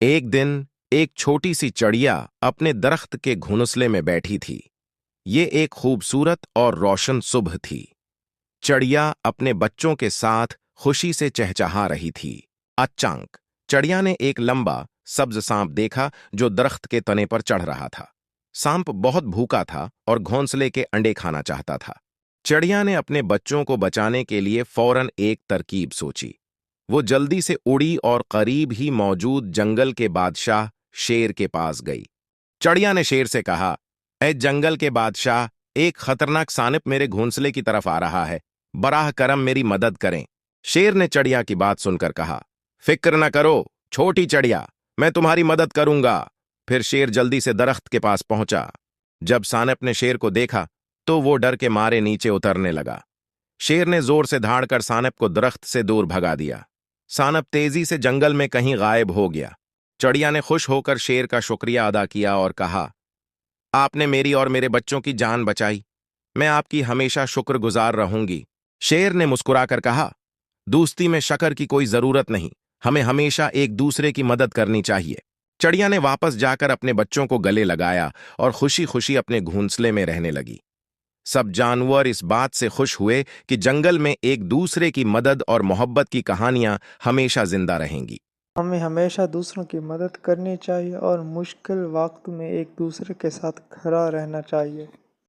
एक दिन एक छोटी सी चिड़िया अपने दरख्त के घोंसले में बैठी थी। ये एक खूबसूरत और रोशन सुबह थी। चिड़िया अपने बच्चों के साथ खुशी से चहचहा रही थी। अचानक चिड़िया ने एक लंबा सब्ज सांप देखा जो दरख्त के तने पर चढ़ रहा था। सांप बहुत भूखा था और घोंसले के अंडे खाना चाहता था। चिड़िया ने अपने बच्चों को बचाने के लिए फौरन एक तरकीब सोची। वो जल्दी से उड़ी और करीब ही मौजूद जंगल के बादशाह शेर के पास गई। चिड़िया ने शेर से कहा, ए जंगल के बादशाह, एक खतरनाक सानिप मेरे घोंसले की तरफ आ रहा है। बराह करम मेरी मदद करें। शेर ने चिड़िया की बात सुनकर कहा, फिक्र न करो छोटी चिड़िया, मैं तुम्हारी मदद करूंगा। फिर शेर जल्दी से दरख्त के पास पहुंचा। जब सानिप ने शेर को देखा तो वो डर के मारे नीचे उतरने लगा। शेर ने जोर से धाड़कर सानिप को दरख्त से दूर भगा दिया। सानप तेजी से जंगल में कहीं गायब हो गया। चिड़िया ने खुश होकर शेर का शुक्रिया अदा किया और कहा, आपने मेरी और मेरे बच्चों की जान बचाई। मैं आपकी हमेशा शुक्रगुजार रहूंगी। शेर ने मुस्कुराकर कहा, दोस्ती में शक्र की कोई जरूरत नहीं, हमें हमेशा एक दूसरे की मदद करनी चाहिए। चिड़िया ने वापस जाकर अपने बच्चों को गले लगाया और खुशी खुशी अपने घोंसले में रहने लगी। सब जानवर इस बात से खुश हुए कि जंगल में एक दूसरे की मदद और मोहब्बत की कहानियां हमेशा जिंदा रहेंगी। हमें हमेशा दूसरों की मदद करनी चाहिए और मुश्किल वक्त में एक दूसरे के साथ खड़ा रहना चाहिए।